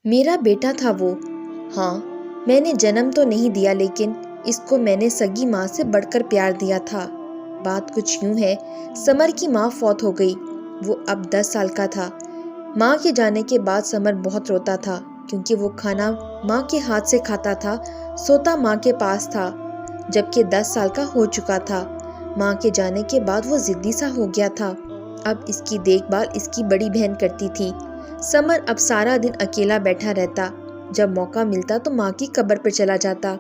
میرا بیٹا تھا وہ۔ ہاں، میں نے جنم تو نہیں دیا لیکن اس کو میں نے سگی ماں سے بڑھ کر پیار دیا تھا۔ بات کچھ یوں ہے، سمر کی ماں فوت ہو گئی۔ وہ اب 10 سال کا تھا۔ ماں کے جانے کے بعد سمر بہت روتا تھا کیونکہ وہ کھانا ماں کے ہاتھ سے کھاتا تھا، سوتا ماں کے پاس تھا، جبکہ 10 سال کا ہو چکا تھا۔ ماں کے جانے کے بعد وہ ضدی سا ہو گیا تھا۔ اب اس کی دیکھ بھال اس کی بڑی بہن کرتی تھی۔ سمر اب سارا دن اکیلا بیٹھا رہتا۔ جب موقع ملتا تو ماں کی قبر پر چلا جاتا۔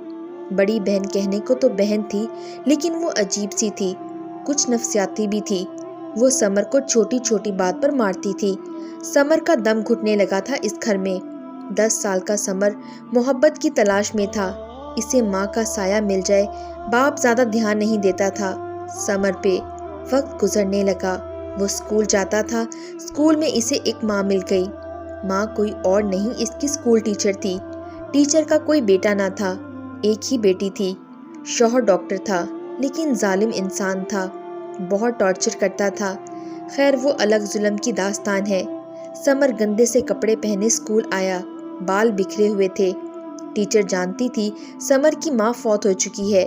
بڑی بہن کہنے کو تو بہن تھی لیکن وہ عجیب سی تھی، کچھ نفسیاتی بھی تھی۔ وہ سمر کو چھوٹی چھوٹی بات پر مارتی تھی۔ سمر کا دم گھٹنے لگا تھا اس گھر میں۔ 10 سال کا سمر محبت کی تلاش میں تھا۔ اسے ماں کا سایہ مل جائے، باپ زیادہ دھیان نہیں دیتا تھا سمر پہ۔ وقت گزرنے لگا، وہ اسکول جاتا تھا۔ اسکول میں اسے ایک ماں مل گئی۔ ماں کوئی اور نہیں، اس کی اسکول ٹیچر تھی۔ ٹیچر کا کوئی بیٹا نہ تھا، ایک ہی بیٹی تھی۔ شوہر ڈاکٹر تھا لیکن ظالم انسان تھا، بہت ٹارچر کرتا تھا۔ خیر وہ الگ ظلم کی داستان ہے۔ سمر گندے سے کپڑے پہنے اسکول آیا، بال بکھرے ہوئے تھے۔ ٹیچر جانتی تھی سمر کی ماں فوت ہو چکی ہے۔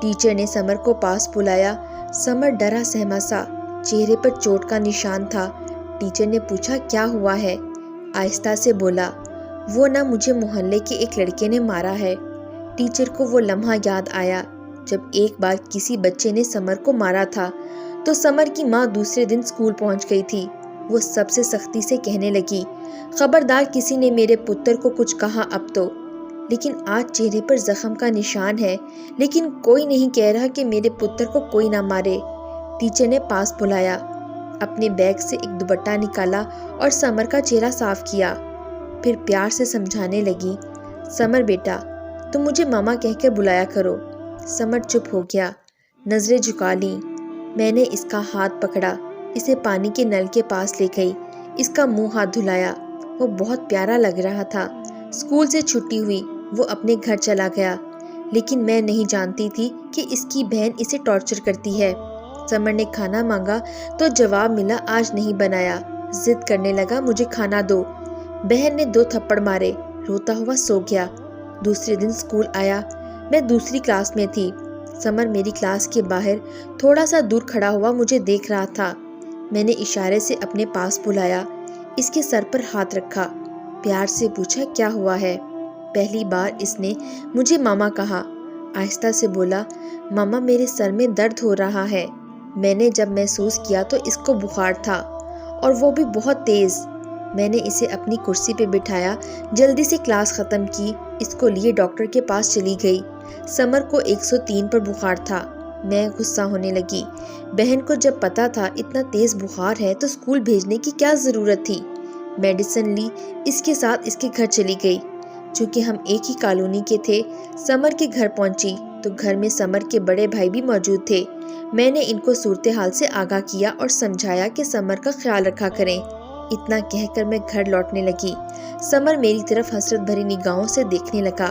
ٹیچر نے سمر کو پاس بلایا۔ سمر ڈرا سہما سا، چہرے پر چوٹ کا نشان تھا۔ ٹیچر نے پوچھا کیا ہوا ہے؟ آہستہ سے بولا، وہ نہ مجھے محلے کے ایک لڑکے نے مارا ہے۔ ٹیچر کو وہ لمحہ یاد آیا جب ایک بار کسی بچے نے سمر کو مارا تھا تو سمر کی ماں دوسرے دن اسکول پہنچ گئی تھی۔ وہ سب سے سختی سے کہنے لگی، خبردار کسی نے میرے پتر کو کچھ کہا اب تو۔ لیکن آج چہرے پر زخم کا نشان ہے، لیکن کوئی نہیں کہہ رہا کہ میرے پتر کو کوئی نہ مارے۔ ٹیچر نے پاس بلایا، اپنے بیگ سے ایک دوپٹہ نکالا اور سمر کا چہرہ صاف کیا، پھر پیار سے سمجھانے لگی، سمر بیٹا تم مجھے ماما کہہ کر بلایا کرو۔ سمر چپ ہو گیا، نظریں جھکا لیں۔ میں نے اس کا ہاتھ پکڑا، اسے پانی کے نل کے پاس لے گئی، اس کا منہ ہاتھ دھلایا۔ وہ بہت پیارا لگ رہا تھا۔ اسکول سے چھٹی ہوئی، وہ اپنے گھر چلا گیا، لیکن میں نہیں جانتی تھی کہ اس کی بہن اسے ٹارچر کرتی ہے۔ سمر نے کھانا مانگا تو جواب ملا آج نہیں بنایا۔ ضد کرنے لگا مجھے کھانا دو۔ بہن نے 2 تھپڑ مارے، روتا ہوا سو گیا۔ دوسرے دن اسکول آیا، میں دوسری کلاس میں تھی۔ سمر میری کلاس کے باہر تھوڑا سا دور کھڑا ہوا مجھے دیکھ رہا تھا۔ میں نے اشارے سے اپنے پاس بلایا، اس کے سر پر ہاتھ رکھا، پیار سے پوچھا کیا ہوا ہے؟ پہلی بار اس نے مجھے ماما کہا۔ آہستہ سے بولا، ماما میرے سر میں درد ہو رہا ہے۔ میں نے جب محسوس کیا تو اس کو بخار تھا اور وہ بھی بہت تیز۔ میں نے اسے اپنی کرسی پہ بٹھایا، جلدی سے کلاس ختم کی، اس کو لیے ڈاکٹر کے پاس چلی گئی۔ سمر کو 103 پر بخار تھا۔ میں غصہ ہونے لگی۔ بہن کو جب پتا تھا اتنا تیز بخار ہے تو اسکول بھیجنے کی کیا ضرورت تھی؟ میڈیسن لی، اس کے ساتھ اس کے گھر چلی گئی۔ چونکہ ہم ایک ہی کالونی کے تھے، سمر کے گھر پہنچی تو گھر میں سمر کے بڑے بھائی بھی موجود تھے۔ میں نے ان کو صورتحال سے آگاہ کیا اور سمجھایا کہ سمر کا خیال رکھا کریں۔ اتنا کہہ کر میں گھر لوٹنے لگی۔ سمر میری طرف حسرت بھری نگاہوں سے دیکھنے لگا۔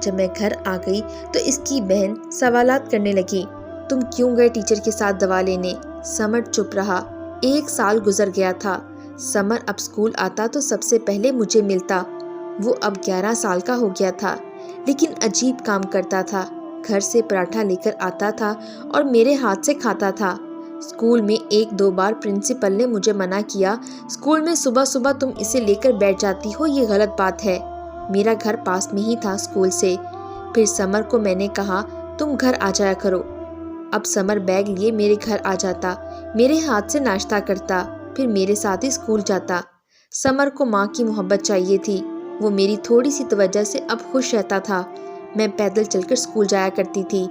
جب میں گھر آ گئی تو اس کی بہن سوالات کرنے لگی، تم کیوں گئے ٹیچر کے ساتھ دوا لینے؟ سمر چپ رہا۔ 1 سال گزر گیا تھا۔ سمر اب اسکول آتا تو سب سے پہلے مجھے ملتا۔ وہ اب 11 سال کا ہو گیا تھا، لیکن عجیب کام کرتا تھا۔ گھر سے پراٹھا لے کر آتا تھا اور میرے ہاتھ سے کھاتا تھا۔ اسکول میں 1-2 بار پرنسپل نے مجھے منع کیا، اسکول میں صبح صبح تم اسے لے کر بیٹھ جاتی ہو، یہ غلط بات ہے۔ میرا گھر پاس میں ہی تھا اسکول سے۔ پھر سمر کو میں نے کہا تم گھر آ جایا کرو۔ اب سمر بیگ لیے میرے گھر آ جاتا، میرے ہاتھ سے ناشتہ کرتا، پھر میرے ساتھ ہی اسکول جاتا۔ سمر کو ماں کی محبت چاہیے تھی، وہ میری تھوڑی سی توجہ سے اب خوش رہتا تھا۔ میں پیدل چل کر اسکول جایا کرتی تھی۔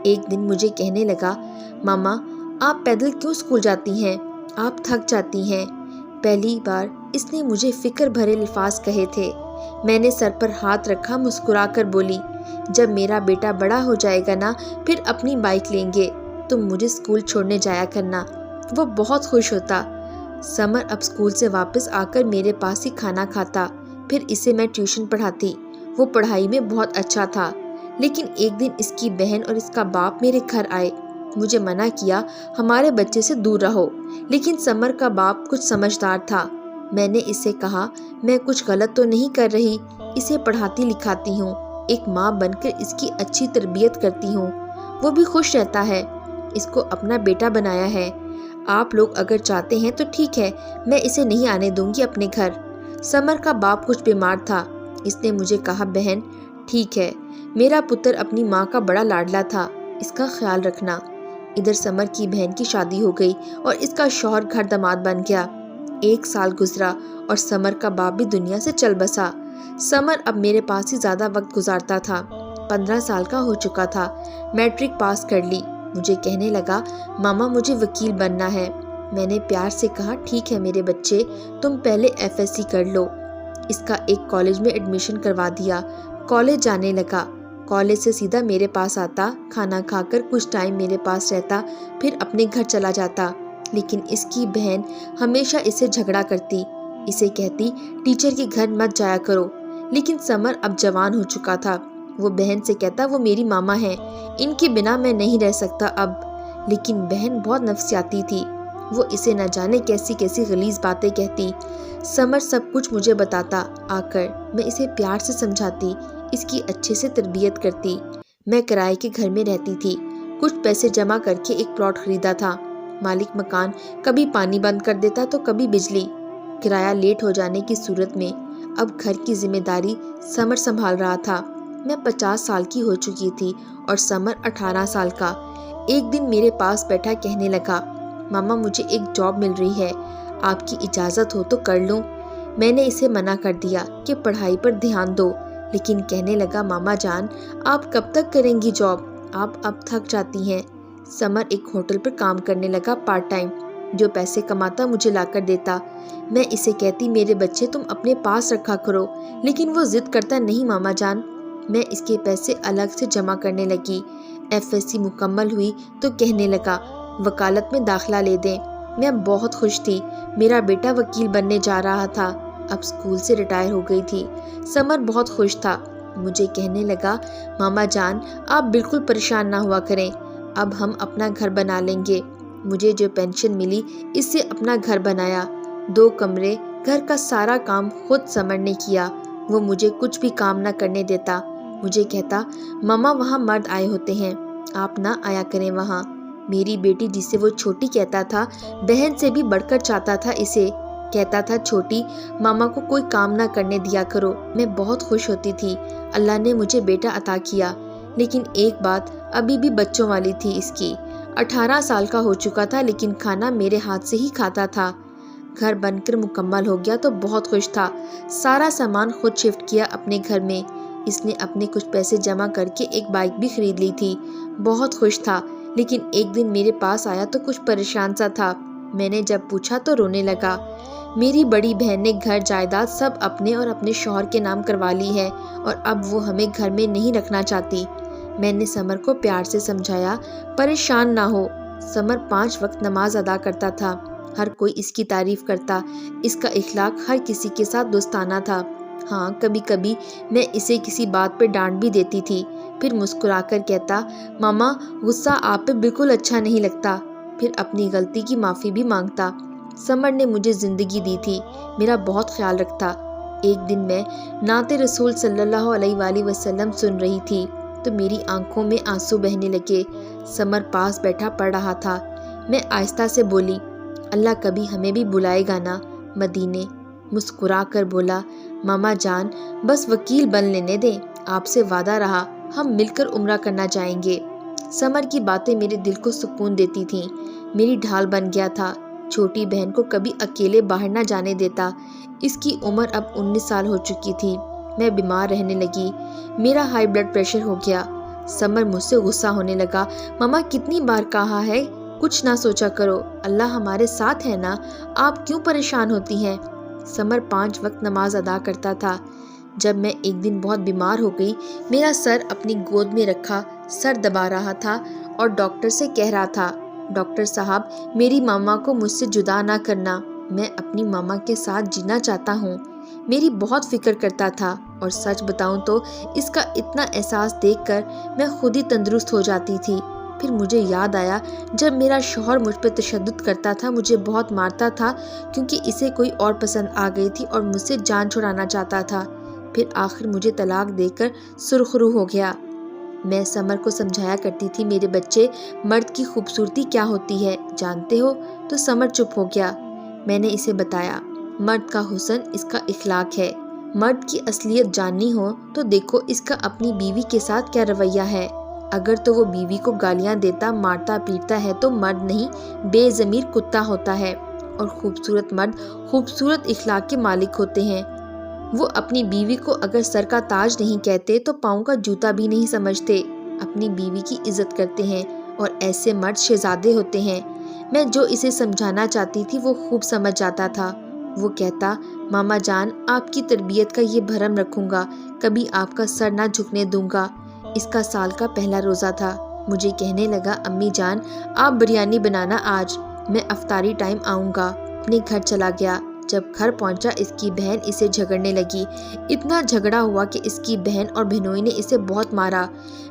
ایک دن مجھے کہنے لگا، ماما آپ پیدل کیوں اسکول جاتی ہیں؟ آپ تھک جاتی ہیں۔ پہلی بار اس نے مجھے فکر بھرے الفاظ کہے تھے۔ میں نے سر پر ہاتھ رکھا، مسکرا کر بولی، جب میرا بیٹا بڑا ہو جائے گا نا پھر اپنی بائک لیں گے، تم مجھے اسکول چھوڑنے جایا کرنا۔ وہ بہت خوش ہوتا۔ سمر اب اسکول سے واپس آ کر میرے پاس ہی کھانا کھاتا، پھر اسے میں ٹیوشن پڑھاتی۔ وہ پڑھائی میں بہت اچھا تھا، لیکن ایک دن اس کی بہن اور اس کا باپ میرے گھر آئے۔ مجھے منع کیا ہمارے بچے سے دور رہو، لیکن سمر کا باپ کچھ سمجھدار تھا، میں نے اسے کہا میں کچھ غلط تو نہیں کر رہی، اسے پڑھاتی لکھاتی ہوں، ایک ماں بن کر اس کی اچھی تربیت کرتی ہوں، وہ بھی خوش رہتا ہے، اس کو اپنا بیٹا بنایا ہے، آپ لوگ اگر چاہتے ہیں تو ٹھیک ہے، میں اسے نہیں آنے دوں گی اپنے گھر۔ سمر کا باپ کچھ بیمار تھا، اس نے مجھے کہا بہن ٹھیک ہے، میرا پتر اپنی ماں کا بڑا لاڈلا تھا، اس کا خیال رکھنا۔ ادھر سمر کی بہن کی شادی ہو گئی اور اس کا شوہر گھر داماد بن گیا۔ 1 سال گزرا اور سمر کا باپ بھی دنیا سے چل بسا۔ سمر اب میرے پاس ہی زیادہ وقت گزارتا تھا، 15 سال کا ہو چکا تھا، میٹرک پاس کر لی، مجھے کہنے لگا ماما مجھے وکیل بننا ہے۔ میں نے پیار سے کہا ٹھیک ہے میرے بچے، تم پہلے FSC کر لو۔ اس کا ایک کالج میں ایڈمیشن کروا دیا، کالج جانے لگا، کالج سے سیدھا میرے پاس آتا، کھانا کھا کر کچھ ٹائم میرے پاس رہتا، پھر اپنے گھر چلا جاتا۔ لیکن اس کی بہن ہمیشہ اسے جھگڑا کرتی، اسے کہتی ٹیچر کے گھر مت جایا کرو۔ لیکن سمر اب جوان ہو چکا تھا، وہ بہن سے کہتا وہ میری ماما ہے، ان کے بنا میں نہیں رہ سکتا اب۔ لیکن بہن بہت نفسیاتی تھی، وہ اسے نہ جانے کیسی کیسی غلیظ باتیں کہتی۔ سمر سب کچھ مجھے بتاتا آ کر، میں اسے پیار سے سمجھاتی، اس کی اچھے سے تربیت کرتی۔ میں کرائے کے گھر میں رہتی تھی، کچھ پیسے جمع کر کے ایک پلاٹ خریدا تھا، مالک مکان کبھی پانی بند کر دیتا تو کبھی بجلی، کرایہ لیٹ ہو جانے کی صورت میں اب گھر کی ذمہ داری سمر سنبھال رہا تھا۔ میں 50 سال کی ہو چکی تھی اور سمر 18 سال کا۔ ایک دن میرے پاس بیٹھا کہنے لگا ماما مجھے ایک جاب مل رہی ہے، آپ کی اجازت ہو تو کر لوں۔ میں نے اسے منع کر دیا کہ پڑھائی پر دھیان دو، لیکن کہنے لگا ماما جان آپ کب تک کریں گی جاب، آپ اب تھک جاتی ہیں۔ سمر ایک ہوٹل پر کام کرنے لگا پارٹ ٹائم، جو پیسے کماتا مجھے لا کر دیتا۔ میں اسے کہتی میرے بچے تم اپنے پاس رکھا کرو، لیکن وہ ضد کرتا نہیں ماما جان۔ میں اس کے پیسے الگ سے جمع کرنے لگی۔ FSC مکمل ہوئی تو کہنے لگا وکالت میں داخلہ لے دیں۔ میں بہت خوش تھی، میرا بیٹا وکیل بننے جا رہا تھا، اب اسکول سے ریٹائر ہو گئی تھی۔ سمر بہت خوش تھا، مجھے کہنے لگا ماما جان آپ بالکل پریشان نہ ہوا کریں، اب ہم اپنا گھر بنا لیں گے۔ مجھے جو پینشن ملی اس سے اپنا گھر بنایا، 2 کمرے، گھر کا سارا کام خود سمر نے کیا، وہ مجھے کچھ بھی کام نہ کرنے دیتا، مجھے کہتا ماما وہاں مرد آئے ہوتے ہیں، آپ نہ آیا کریں وہاں۔ میری بیٹی جسے وہ چھوٹی کہتا تھا، بہن سے بھی بڑھ کر چاہتا تھا اسے، کہتا تھا چھوٹی ماما کو کوئی کام نہ کرنے دیا کرو۔ میں بہت خوش ہوتی تھی، اللہ نے مجھے بیٹا عطا کیا۔ لیکن ایک بات ابھی بھی بچوں والی تھی اس کی، 18 سال کا ہو چکا تھا لیکن کھانا میرے ہاتھ سے ہی کھاتا تھا۔ گھر بن کر مکمل ہو گیا تو بہت خوش تھا، سارا سامان خود شفٹ کیا اپنے گھر میں۔ اس نے اپنے کچھ پیسے جمع کر کے ایک بائک بھی خرید لی تھی، بہت خوش تھا۔ لیکن ایک دن میرے پاس آیا تو کچھ پریشان سا تھا، میں نے جب پوچھا تو رونے لگا۔ میری بڑی بہن نے گھر جائیداد سب اپنے اور اپنے شوہر کے نام کروا لی ہے اور اب وہ ہمیں گھر میں نہیں رکھنا چاہتی۔ میں نے سمر کو پیار سے سمجھایا پریشان نہ ہو، سمر 5 وقت نماز ادا کرتا تھا، ہر کوئی اس کی تعریف کرتا، اس کا اخلاق ہر کسی کے ساتھ دوستانہ تھا۔ ہاں کبھی کبھی میں اسے کسی بات پہ ڈانٹ بھی دیتی تھی، پھر مسکرا کر کہتا ماما غصہ آپ پہ بالکل اچھا نہیں لگتا، پھر اپنی غلطی کی معافی بھی مانگتا۔ سمر نے مجھے زندگی دی تھی، میرا بہت خیال رکھتا۔ ایک دن میں نعت رسول صلی اللہ علیہ وآلہ وسلم سن رہی تھی تو میری آنکھوں میں آنسو بہنے لگے۔ سمر پاس بیٹھا پڑھ رہا تھا، میں آہستہ سے بولی اللہ کبھی ہمیں بھی بلائے گا نا مدینے۔ مسکرا کر بولا ماما جان بس وکیل بن لینے دیں، آپ سے وعدہ رہا ہم مل کر عمرہ کرنا جائیں گے۔ سمر کی باتیں میرے دل کو سکون دیتی تھیں، میری ڈھال بن گیا تھا، چھوٹی بہن کو کبھی اکیلے باہر نہ جانے دیتا۔ اس کی عمر اب 19 سال ہو چکی تھی، میں بیمار رہنے لگی، میرا ہائی بلڈ پریشر ہو گیا۔ سمر مجھ سے غصہ ہونے لگا، ماما کتنی بار کہا ہے کچھ نہ سوچا کرو، اللہ ہمارے ساتھ ہے نا، آپ کیوں پریشان ہوتی ہیں۔ سمر 5 وقت نماز ادا کرتا تھا۔ جب میں ایک دن بہت بیمار ہو گئی، میرا سر اپنی گود میں رکھا سر دبا رہا تھا اور ڈاکٹر سے کہہ رہا تھا ڈاکٹر صاحب میری ماما کو مجھ سے جدا نہ کرنا، میں اپنی ماما کے ساتھ جینا چاہتا ہوں۔ میری بہت فکر کرتا تھا اور سچ بتاؤں تو اس کا اتنا احساس دیکھ کر میں خود ہی تندرست ہو جاتی تھی۔ پھر مجھے یاد آیا جب میرا شوہر مجھ پہ تشدد کرتا تھا، مجھے بہت مارتا تھا کیونکہ اسے کوئی اور پسند آ گئی تھی اور مجھ سے جان چھڑانا چاہتا تھا۔ پھر آخر مجھے طلاق دے کر سرخرو ہو گیا۔ میں سمر کو سمجھایا کرتی تھی، میرے بچے، مرد کی خوبصورتی کیا ہوتی ہے جانتے ہو؟ تو سمر چپ ہو گیا۔ میں نے اسے بتایا، مرد کا حسن اس کا اخلاق ہے۔ مرد کی اصلیت جاننی ہو تو دیکھو اس کا اپنی بیوی کے ساتھ کیا رویہ ہے۔ اگر تو وہ بیوی کو گالیاں دیتا، مارتا پیٹتا ہے تو مرد نہیں، بے ضمیر کتا ہوتا ہے۔ اور خوبصورت مرد خوبصورت اخلاق کے مالک ہوتے ہیں۔ وہ اپنی بیوی کو اگر سر کا تاج نہیں کہتے تو پاؤں کا جوتا بھی نہیں سمجھتے، اپنی بیوی کی عزت کرتے ہیں، اور ایسے مرد شہزادے ہوتے ہیں۔ میں جو اسے سمجھانا چاہتی تھی وہ خوب سمجھ جاتا تھا۔ وہ کہتا، ماما جان، آپ کی تربیت کا یہ بھرم رکھوں گا، کبھی آپ کا سر نہ جھکنے دوں گا۔ اس کا سال کا پہلا روزہ تھا۔ مجھے کہنے لگا، امی جان آپ بریانی بنانا آج، میں افطاری ٹائم آؤں گا۔ اپنے گھر چلا گیا۔ جب گھر پہنچا اس کی بہن اسے جھگڑنے لگی۔ اتنا جھگڑا ہوا کہ اس کی بہن اور بہنوئی نے اسے بہت مارا۔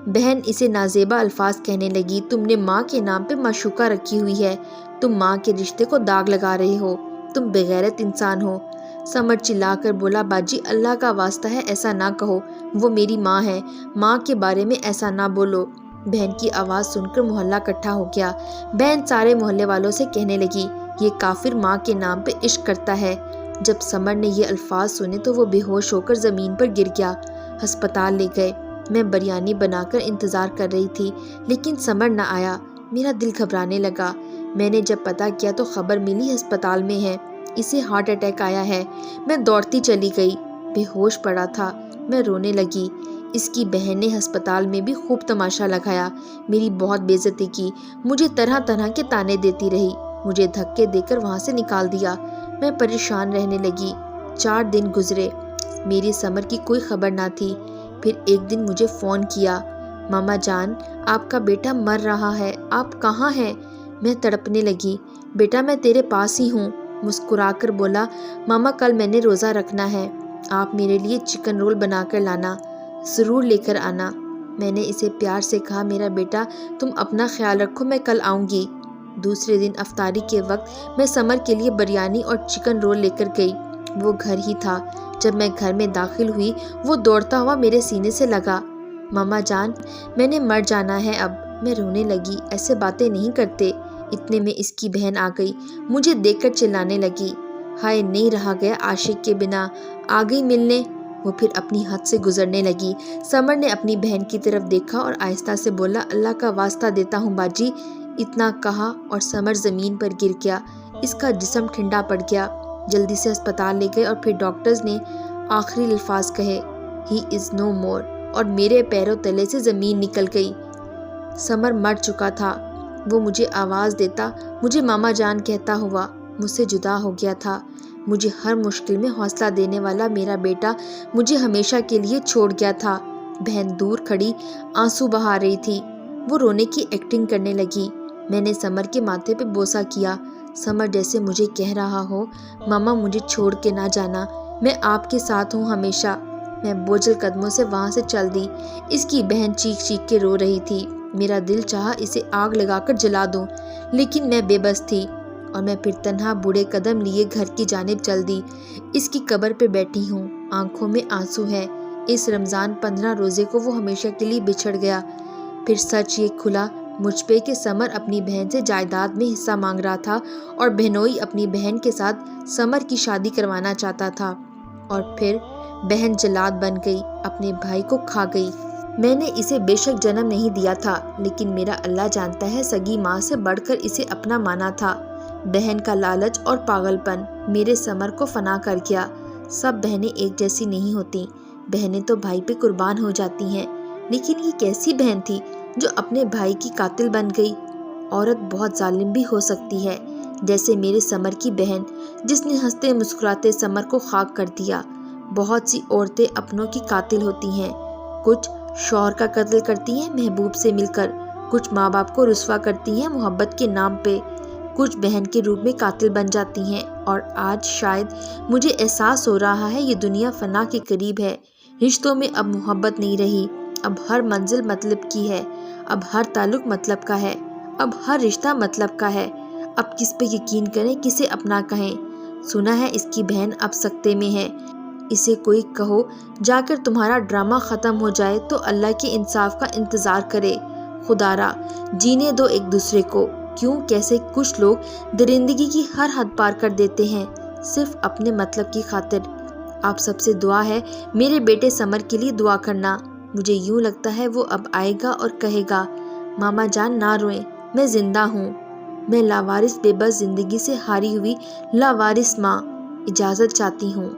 بہن اسے نازیبا الفاظ کہنے لگی، تم نے ماں کے نام پہ معشوقہ رکھی ہوئی ہے، تم ماں کے رشتے کو داغ لگا رہے ہو، تم بغیرت انسان ہو۔ سمر چلا کر بولا، باجی اللہ کا واسطہ ہے ایسا نہ کہو، وہ میری ماں ہے، ماں کے بارے میں ایسا نہ بولو۔ بہن کی آواز سن کر محلہ اکٹھا ہو گیا۔ بہن سارے محلے والوں سے کہنے لگی، یہ کافر ماں کے نام پہ عشق کرتا ہے۔ جب سمر نے یہ الفاظ سنے تو وہ بے ہوش ہو کر زمین پر گر گیا۔ ہسپتال لے گئے۔ میں بریانی بنا کر انتظار کر رہی تھی لیکن سمر نہ آیا۔ میرا دل گھبرانے لگا۔ میں نے جب پتہ کیا تو خبر ملی ہسپتال میں ہے، اسے ہارٹ اٹیک آیا ہے۔ میں دوڑتی چلی گئی، بے ہوش پڑا تھا۔ میں رونے لگی۔ اس کی بہن نے ہسپتال میں بھی خوب تماشا لگایا، میری بہت بے عزتی کی، مجھے طرح طرح کے طعنے دیتی رہی، مجھے دھکے دے کر وہاں سے نکال دیا۔ میں پریشان رہنے لگی۔ 4 دن گزرے، میری سمر کی کوئی خبر نہ تھی۔ پھر ایک دن مجھے فون کیا، ماما جان آپ کا بیٹا مر رہا ہے، آپ کہاں ہیں؟ میں تڑپنے لگی۔ بیٹا میں تیرے پاس ہی ہوں۔ مسکرا کر بولا، ماما کل میں نے روزہ رکھنا ہے، آپ میرے لیے چکن رول بنا کر لانا، ضرور لے کر آنا۔ میں نے اسے پیار سے کہا، میرا بیٹا تم اپنا خیال رکھو، میں کل آؤں گی۔ دوسرے دن افطاری کے وقت میں سمر کے لیے بریانی اور چکن رول لے کر گئی۔ وہ گھر ہی تھا۔ جب میں گھر میں داخل ہوئی وہ دوڑتا ہوا میرے سینے سے لگا، ماما جان میں نے مر جانا ہے اب۔ میں رونے لگی، ایسے باتیں نہیں کرتے۔ اتنے میں اس کی بہن آ گئی، مجھے دیکھ کر چلانے لگی، ہائے نہیں رہا گیا عاشق کے بنا، آ گئی ملنے۔ وہ پھر اپنی حد سے گزرنے لگی۔ سمر نے اپنی بہن کی طرف دیکھا اور آہستہ سے بولا، اللہ کا واسطہ دیتا ہوں باجی۔ اتنا کہا اور سمر زمین پر گر گیا، اس کا جسم ٹھنڈا پڑ گیا۔ جلدی سے ہسپتال لے گئے اور پھر ڈاکٹرز نے آخری الفاظ کہے، ہی از نو مور، اور میرے پیروں تلے سے زمین نکل گئی۔ سمر مر چکا تھا۔ وہ مجھے آواز دیتا، مجھے ماما جان کہتا ہوا مجھ سے جدا ہو گیا تھا۔ مجھے ہر مشکل میں حوصلہ دینے والا میرا بیٹا مجھے ہمیشہ کے لیے چھوڑ گیا تھا۔ بہن دور کھڑی آنسو بہا رہی تھی، وہ رونے کی ایکٹنگ کرنے لگی۔ میں نے سمر کے ماتھے پہ بوسہ کیا۔ سمر جیسے مجھے کہہ رہا ہو، ماما مجھے چھوڑ کے نہ جانا، میں آپ کے ساتھ ہوں ہمیشہ۔ میں بوجھل قدموں سے وہاں سے چل دی۔ اس کی بہن چیخ چیخ کے رو رہی تھی۔ میرا دل چاہا اسے آگ لگا کر جلا دوں، لیکن میں بے بس تھی اور میں پھر تنہا بوڑھے قدم لیے گھر کی جانب چل دی۔ اس کی قبر پہ بیٹھی ہوں، آنکھوں میں آنسو ہے۔ اس رمضان 15 روزے کو وہ ہمیشہ کے لیے بچھڑ گیا۔ پھر سچ یہ کھلا مجھ پہ کہ سمر اپنی بہن سے جائیداد میں حصہ مانگ رہا تھا اور بہنوئی اپنی بہن کے ساتھ سمر کی شادی کروانا چاہتا تھا، اور پھر بہن جلاد بن گئی، اپنے بھائی کو کھا گئی۔ میں نے اسے بے شک جنم نہیں دیا تھا، لیکن میرا اللہ جانتا ہے سگی ماں سے بڑھ کر اسے اپنا مانا تھا۔ بہن کا لالچ اور پاگل پن میرے سمر کو فنا کر گیا۔ سب بہنیں ایک جیسی نہیں ہوتی، بہنیں تو بھائی پہ قربان ہو جاتی ہیں، لیکن یہ کیسی بہن تھی جو اپنے بھائی کی قاتل بن گئی؟ عورت بہت ظالم بھی ہو سکتی ہے، جیسے میرے سمر کی بہن جس نے ہنستے مسکراتے سمر کو خاک کر دیا۔ بہت سی عورتیں اپنوں کی قاتل ہوتی ہیں، کچھ شوہر کا قتل کرتی ہیں محبوب سے مل کر، کچھ ماں باپ کو رسوا کرتی ہیں محبت کے نام پہ، کچھ بہن کے روپ میں قاتل بن جاتی ہیں۔ اور آج شاید مجھے احساس ہو رہا ہے یہ دنیا فنا کے قریب ہے، رشتوں میں اب محبت نہیں رہی، اب ہر منزل مطلب کی ہے، اب ہر تعلق مطلب کا ہے، اب ہر رشتہ مطلب کا ہے۔ اب کس پہ یقین کریں، کسے اپنا کہیں؟ سنا ہے اس کی بہن اب سکتے میں ہے، اسے کوئی کہو جا کر تمہارا ڈرامہ ختم ہو جائے تو اللہ کے انصاف کا انتظار کرے۔ خدا را جینے دو ایک دوسرے کو۔ کیوں کیسے کچھ لوگ درندگی کی ہر حد پار کر دیتے ہیں صرف اپنے مطلب کی خاطر۔ آپ سب سے دعا ہے میرے بیٹے سمر کے لیے دعا کرنا۔ مجھے یوں لگتا ہے وہ اب آئے گا اور کہے گا ماما جان نہ روئیں، میں زندہ ہوں، میں لاوارث بے بس زندگی سے ہاری ہوئی لاوارث ماں اجازت چاہتی ہوں۔